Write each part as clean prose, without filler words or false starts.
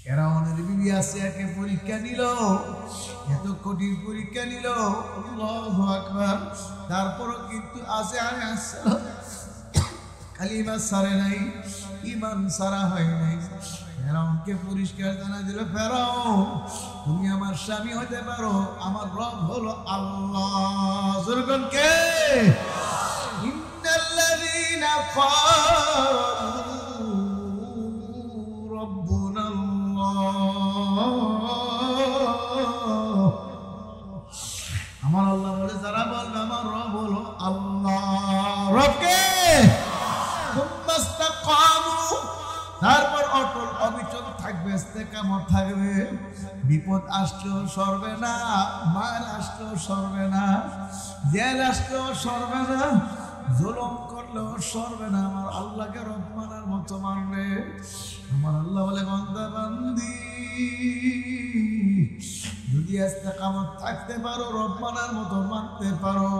ফেরাউনের বিবি আসিয়াকে পরীক্ষা নিল, এত কঠিন পরীক্ষা নিল, আল্লাহু আকবার। তারপরও কিন্তু আসিয়া আলাইহিস সালাম কালিমা ছাড়ে নাই, ঈমান ছাড়া হয় নাই। ফেরাউনকে পরিষ্কার জানা দিল, ফেরাউন তুমি আমার স্বামী হতে পারো, আমার রব হলো আল্লাহ। জোরগণ কে? ইন্নাল্লাযীনা ক্বালু রাব্বুনাল্লাহ, আমার আল্লাহ বলে যারা বলবে আমার রব হলো আল্লাহ। রবকে তারপর অটল অবিচল থাকবে, ইস্তেকামত থাকবে। বিপদ আসলেও সরবে না, মার আসলেও সরবে না, জেল আসলেও সরবে না, জুলুম করলেও সরবে না। আমার আল্লাহকে রব মানার মতো মানবে। আমার আল্লাহ বলে বান্দা বান্দি যদি ইস্তেকামত থাকতে পারো, রব মানার মতো মানতে পারো,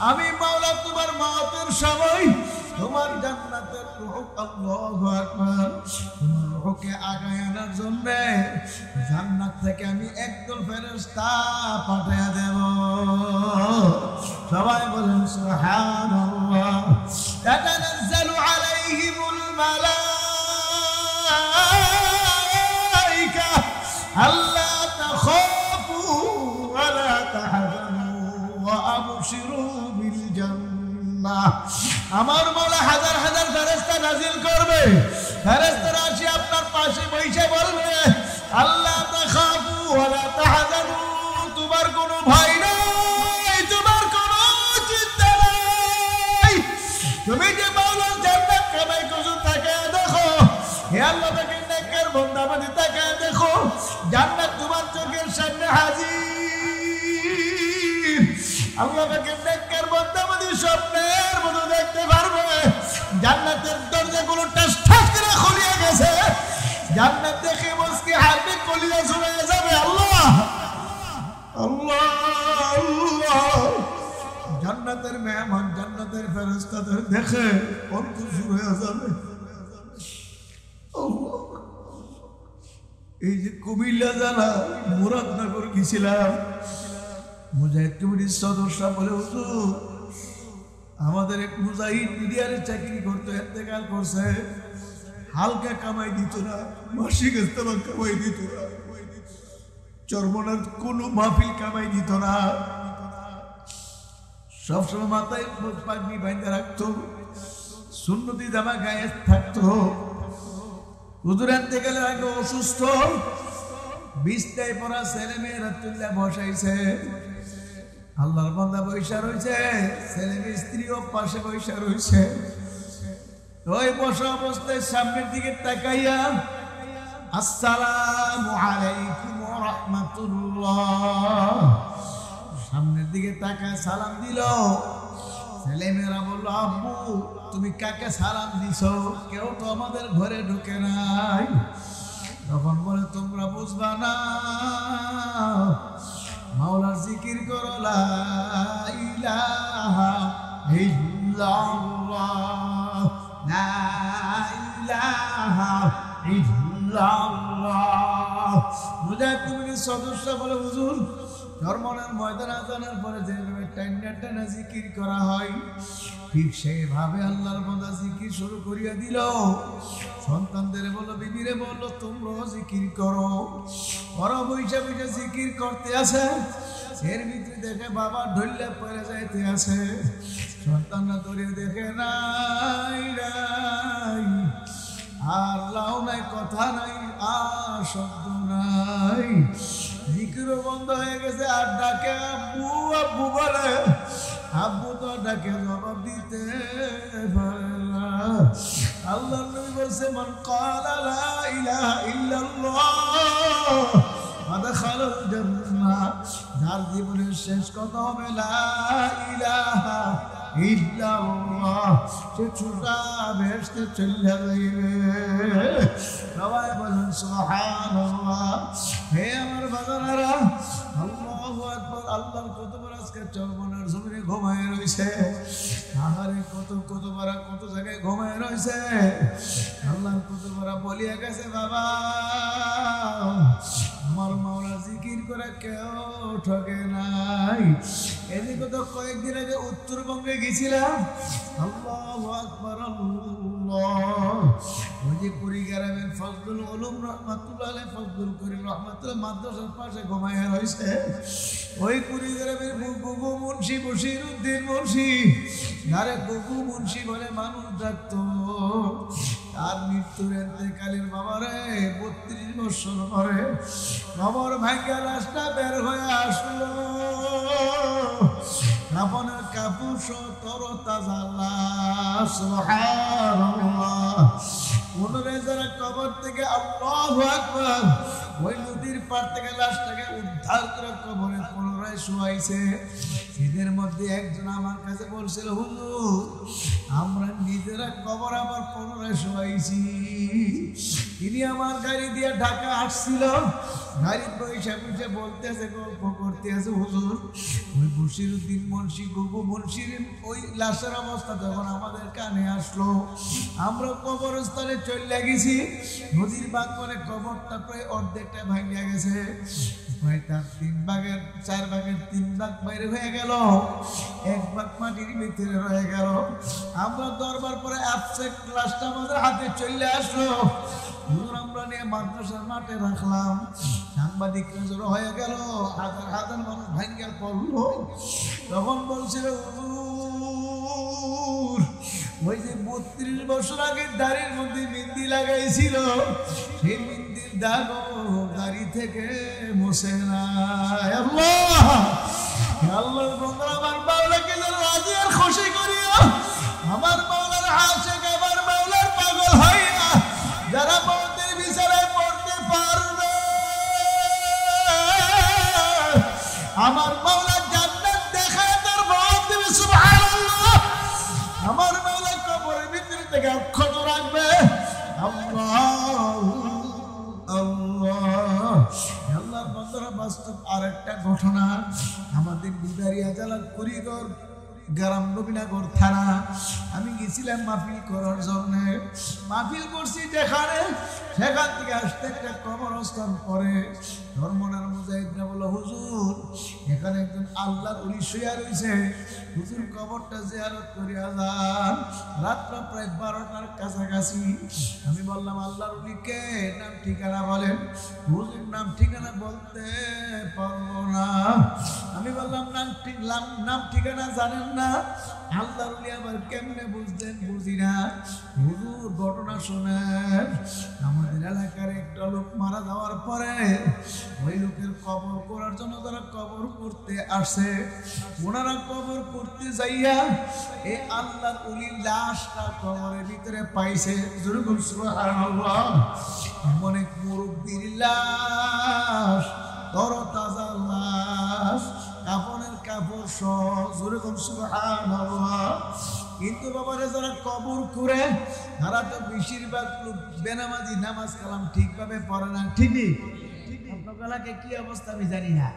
আমি মাওলা তোমার মওতের সময় তোমার জান্নাতের রূহ, আল্লাহু আকবার, তোমার রূহকে আগায় আনার জন্য জান্নাত থেকে আমি একদল ফেরেশতা পাঠিয়ে দেব। সবাই বলেন সুবহানাল্লাহ। তাতানাজ্জালু আলাইহিমুল মালায়েকা আল্লা তাখাফু ওয়া লা তাহজানু ওয়া আবশিরু বিল জান্নাহ। আমার মাওলা হাজার হাজার ফেরেশতা নাজিল করবে। ফেরেশতারা আসি আপনার পাশে বসে বলবে আল্লাহ তাখাফু ওয়া লা তাহজানু, তোমার কোনো ভয় নাই, তোমার কোনো চিন্তা নাই। তুমি যে মাওলার জান্নাত কামাই করছো তাকায় দেখো, হে আল্লাহ তাকে নেককার বান্দা বান্দি তাকায় দেখো, জান্নাত তোমার চোখের সামনে হাজির। আল্লাহ তাকে নেককার বান্দা বান্দি স্বপ্নের মতো দেখতে পারবে। জান্নাতের দরজাগুলো টাস ঠাস করে খুলে গেছে, জান্নাত দেখে মুস্কি হাতে কলিজা ছুঁয়ে যাবে। আল্লাহ আল্লাহ আল্লাহ। জান্নাতের মেহমান, জান্নাতের ফেরেশতাদের দেখে অন্তর শুরু হয়ে যাবে। এই যে কুমিল্লা জেলা মুরাদনগর গেছিলাম, মুজাহিদ কমিটির সদস্য বলে হুজুর আমাদের এক মুজাহিদ মিডিয়ারে চাকরি করতে ইন্তেকাল করছে, হালকা কামাই দিত না, মাসিক ইস্তেমা কামাই দিত না, চরমনার কোনো মাহফিল কামাই দিত না, সবসময় মাথায় পাগড়ি বাঁধে রাখতো, সুন্নতি জামা গায়ে থাকতো। হুজুর ইন্তেকালের আগে অসুস্থ, বিছনায় পড়া ছেলে মেয়েরা তুলে বসাইছে, আল্লাহর বান্দা বৈশা রয়েছে, ছেলে মেয়ে স্ত্রীও পাশে বৈশা রয়েছে। ওই বসা অবস্থায় সামনের দিকে তাকাইয়া আসসালামু আলাইকুম ওয়া রাহমাতুল্লাহ, সামনের দিকে তাকায় সালাম দিল। ছেলে মেয়েরা বলল আব্বু তুমি কাকে সালাম দিছো, কেউ তো আমাদের ঘরে ঢুকে নাই। তখন বলে তোমরা বুঝবা না, মাওলার জিকির করো লা ইলাহা ইল্লাল্লাহ, লা ইলাহা ইল্লাল্লাহ। মুজাহিদ কমিটির সদস্য বলে হুজুর চরমনার ময়দান আজানের পরে যেভাবে টাইনা টাইনা জিকির করা হয় ঠিক সেইভাবে আল্লাহর বান্দা জিকির শুরু করিয়া দিল। সন্তানদের বলল, বিবিরে বলল তোমরাও জিকির করো। ওরা বৈশা বৈশা জিকির করতে আছে, এর ভিতরে দেখে বাবা ঢইলে পড়ে যাইতে আছে। সন্তানরা দৌড়িয়ে দেখে নাই নাই, আর লাউ নাই, কথা নাই, আর শব্দ নাই, জিকিরও বন্ধ হয়ে গেছে। আর ডাকে আব্বু আব্বু বলে, আব্বু তো ডাকে জবাব দিতে পারে না। আল্লাহর নবী বলছে মান ক্বালা লা ইলাহা ইল্লাল্লাহ আদখালাল জান্নাহ, যার জীবনের শেষ কথা হবে লা ইলাহা ইল্লাল্লাহ, সে সোজা বেহেশতে চলে যাইবে। সবাই বলেন সুবহানাল্লাহ। হে আমার বাজারেরা, আল্লাহু আকবার। আল্লাহর কতবার আজকে চরমনার জমিনে ঘুমায় রয়েছে, আহারে কতবার কত জায়গায় ঘুমায় রয়েছে। আল্লাহর কতবার বলিয়া গেছে বাবা কেউ ঠকে নাই। এদিকে তো কয়েকদিন আগে উত্তরবঙ্গে গেছিলাম, আল্লাহু আকবার আল্লাহ। ওই যে কুড়িগ্রামের ফজলুল উলুম রহমাতুল্লাহ আলাইহি, ফজলুল করিম রহমাতুল্লাহ মাদ্রাসার পাশে ঘুমাইয়া রয়েছে। ওই কুড়িগ্রামের গুগু মুন্সি বশিরউদ্দিন মুন্সি, যারে গুগু মুন্সি বলে মানুষ ডাকতো, তার মৃত্যুর এতেকালের বাবারে 32 বছর পরে কবর ভাঙ্গা লাশটা বের হয়ে আসলো। কাপনের কাপড় সহ তরতাজা লাশ, সুবহানাল্লাহ। পুনরায় যারা কবর থেকে আল্লাহু আকবার ওই নদীর পার থেকে লাশটাকে উদ্ধার করে কবরে পুনরায় শোয়াইছে। এদের মধ্যে একজন আমার কাছে বলছিল, হুজুর আমরা নিজেরা কবর আবার পুনরায় শোয়াইছি। তিনি আমার গাড়ি দিয়ে ঢাকা আসছিল, গাড়ির বৈশা বসে বলতেছে, গল্প করতেছে, হুজুর ওই বশিরউদ্দিন মুন্সি গুগু মুন্সির ওই লাশের অবস্থা যখন আমাদের কানে আসলো, আমরা কবরস্থানে চলে গেছি। নদীর বাঁক করে কবরটা প্রায় অর্ধেকটা ভাঙিয়া গেছে, প্রায় তার 3 ভাগের 4 ভাগের 3 ভাগ বাইরে হয়ে গেল, 1 ভাগ মাটির ভিতরে রয়ে গেল। আমরা দরবার পরে আপসে লাশটা আমাদের হাতে চলে আসলো। হুজুর আমরা নিয়ে মাদ্রাসার মাঠে রাখলাম, সাংবাদিকরা জড়ো হয়ে গেল, হাজার হাজার মানুষ ভাঙ্গা পড়লো। তখন বলছিল, হুজুর ওই যে 32 বছর আগে দাড়ির মধ্যে মেহেন্দি লাগাইছিল, সেই মেহেন্দির দাগ দাড়ি থেকে মুছে নাই। আল্লাহ আল্লাহর বান্দা, আমার মাওলাকে যেন রাজি আর খুশি করিও। আমার মাওলার আশিক, আমার মাওলার পাগল হইয়া যারা মওতের বিচারে পড়তে পারবে, আমার মাওলা জান্নাত দেখায় তার মওত দেবে, সুবহানাল্লাহ। আমার মাওলা কবরের ভিতর থেকে অক্ষত রাখবে। আল্লাহ আল্লাহ। আল্লাহর বান্দারা, বাস্তব আরেকটা ঘটনা, আমাদের বিদারিয়া জেলার কুড়িগড় গ্রাম নবীনগর থানা, আমি গেছিলাম মাহফিল করার জন্য। মাহফিল করছি যেখানে, সেখান থেকে আসতে একটা কবরস্থান পরে ধর্মনার মুজাহিদরা বলল, হুজুর এখানে একজন আল্লাহর ওলি শুয়ে রয়েছে, হুজুর কবরটা জিয়ারত করিয়া যান। রাতটা প্রায় 12টার কাছাকাছি। আমি বললাম, আল্লাহর ওলি কে, নাম ঠিকানা বলেন। হুজুর নাম ঠিকানা বলতে পারবো না। আমি বললাম, নাম ঠিকানা জানেন না, আল্লাহর ওলি আবার কেমনে বুঝলেন? বুঝি না। হুজুর ঘটনা শোনেন, আমাদের এলাকার একটা লোক মারা যাওয়ার পরে ওই লোকের কবর করার জন্য যারা কবর করতে আসে, ওনারা কবর করতে যাইয়া এই আল্লাহর ওলির লাশটা কবরের ভিতরে পাইছে। যেরকম সুবহানাল্লাহ, এমন এক মুরব্বির লাশ, তরতাজা লাশ, কাফনের কাপড় সহ, যেরকম সুবহানাল্লাহ। কিন্তু বাবারে যারা কবর করে, তারা তো বেশিরভাগ লোক বেনামাজি, নামাজ কালাম ঠিকভাবে পড়ে না। ঠিকই আপনাকে কি অবস্থা আমি জানি না,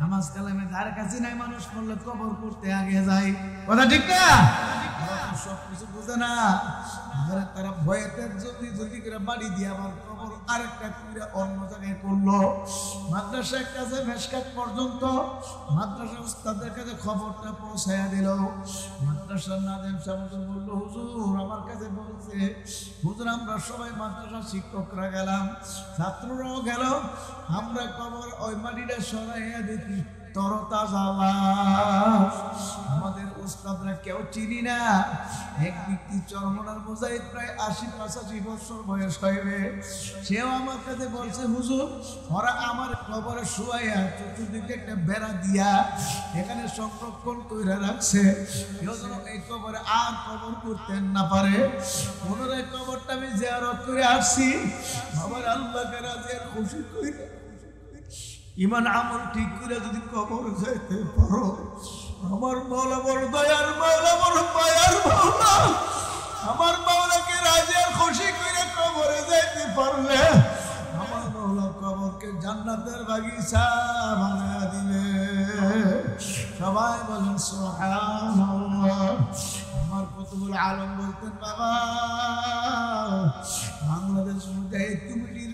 নামাজ কালামে তার কাছে নাই, মানুষ করলে কবর করতে আগে যায়, কথা ঠিক না? সবকিছু বুঝে না, তারা ভয়েতে জলদি জলদি করে বাড়ি দিয়ে আবার কবর আরেকটা করে অন্য জায়গায় করলো। মাদ্রাসার কাছে মেশকাত পর্যন্ত মাদ্রাসা উস্তাদের কাছে খবরটা পৌঁছাইয়া দিল। মাদ্রাসার নাজিম সাহেব বললো, হুজুর আমার কাছে বলছে, হুজুর আমরা সবাই মাদ্রাসার শিক্ষকরা গেলাম, ছাত্ররাও গেল, আমরা কবর ওই মাটিটা সরাইয়া দেখি তরতাজা লাশ। আমাদের উস্তাদরা কেউ চিনি না। এক ব্যক্তি চরমনার মুজাহিদ, প্রায় 80-85 বছর বয়স হইবে, সেও আমার কাছে বলছে, হুজুর ওরা আমার কবরে শুয়াইয়া চতুর্দিকে একটা বেড়া দিয়া এখানে সংরক্ষণ করে রাখছে, কেউ যেন এই কবরে আর কবর করতে না পারে। পুনরায় কবরটা আমি জিয়ারত করে আসছি। বাবার আল্লাহকে রাজি আর খুশি করি, ইমান আমল ঠিক করে যদি কবর যাইতে পারো, আমার মাওলা বড় দয়ার মাওলা, বড় মায়ার মাওলা। আমার মাওলাকে রাজি আর খুশি করে কবরে যাইতে পারলে আমার মাওলা কবরকে জান্নাতের বাগিচা বানায়া দিবে। সবাই বলেন সুবহানাল্লাহ। আমার কুতুবুল আলম বলতেন, বাবা বাংলাদেশ মুজাহিদ কমিটির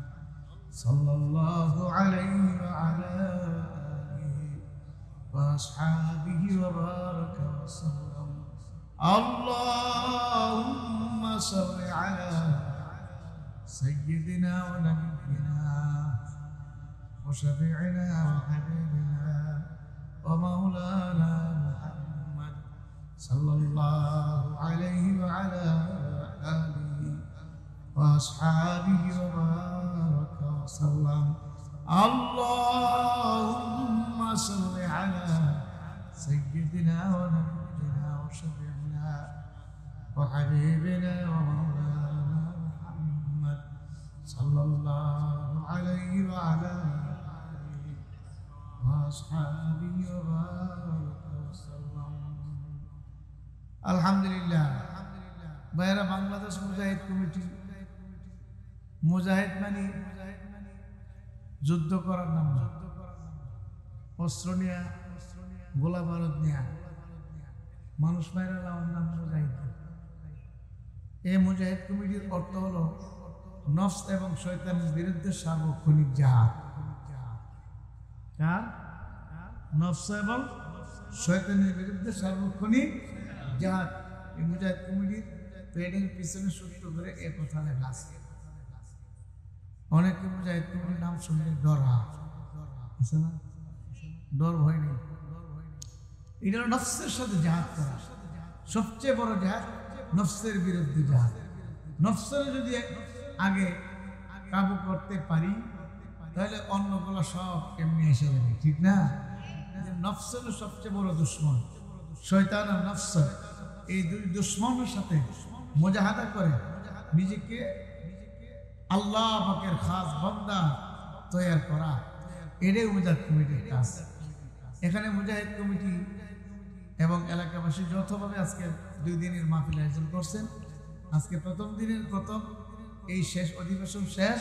সাল্লাল্লাহু আলাইহি ওয়া আলা আলিহি ওয়া আসহাবিহি ওয়া বারাকা ওয়া সাল্লাম। আল্লাহুম্মা সাল্লি আলা সাইয়্যিদিনা ওয়া নাবিয়্যিনা ওয়া শাফি'িনা ওয়া হাবিবিনা ওয়া মাওলানা মুহাম্মদ সাল্লাল্লাহু আলাইহি ওয়া আলা আলিহি ওয়া আসহাবিহি ওয়া বারাকা ওয়া সাল্লাম। আল্লাহুম্মা সাল্লি আলা সাইয়্যিদিনা ওয়া নাবিয়্যিনা ওয়া শাফি'িনা ওয়া হাবিবিনা ওয়া মাওলানা মুহাম্মদ সাল্লাল্লাহু আলাইহি ওয়া আলা আলিহি ওয়া আসহাবিহি ওয়া বারাকা ওয়া সাল্লাম। আলহামদুলিল্লাহ। ভাইরা, বাংলাদেশ মুজাহিদ কমিটি, মুজাহিদ মানে যুদ্ধ করার নাম না, অস্ত্র নেয়া, গোলা বারুদ নেয়া, মানুষ মাইরা লাওয়ার নাম মুজাহিদ। এই মুজাহিদ কমিটির অর্থ হলো নফস এবং শয়তানের বিরুদ্ধে সার্বক্ষণিক জিহাদ। কার? নফস এবং শয়তানের বিরুদ্ধে সার্বক্ষণিক জিহাদ। এই মুজাহিদ কমিটির পেডের পিছনে সূত্র করে এ কথা লেখা আছে। অনেকে মুজাহিদ কমিটির নাম শুনলে ডর আছে না? ডর ভয় নেই। এটা নফসের সাথে জিহাদ করা, সবচেয়ে বড় জিহাদ নফসের বিরুদ্ধে জিহাদ। নফসের যদি আগে কাবু করতে পারি তাহলে অন্যগুলো সব এমনি এসে যাবে, ঠিক না? নফস হলো সবচেয়ে বড় দুশ্মন। শয়তান আর নফস, এই দুই দুশ্মনের সাথে মুজাহাদা করে নিজেকে আল্লাহ পাকের খাস বান্দা তৈরি করা, এটাই মুজাহিদ কমিটির কাজ। এখানে মুজাহিদ কমিটি এবং এলাকাবাসী যৌথভাবে আজকে 2 দিনের মাহফিল আয়োজন করছেন। আজকে প্রথম দিনের প্রথম এই শেষ অধিবেশন শেষ।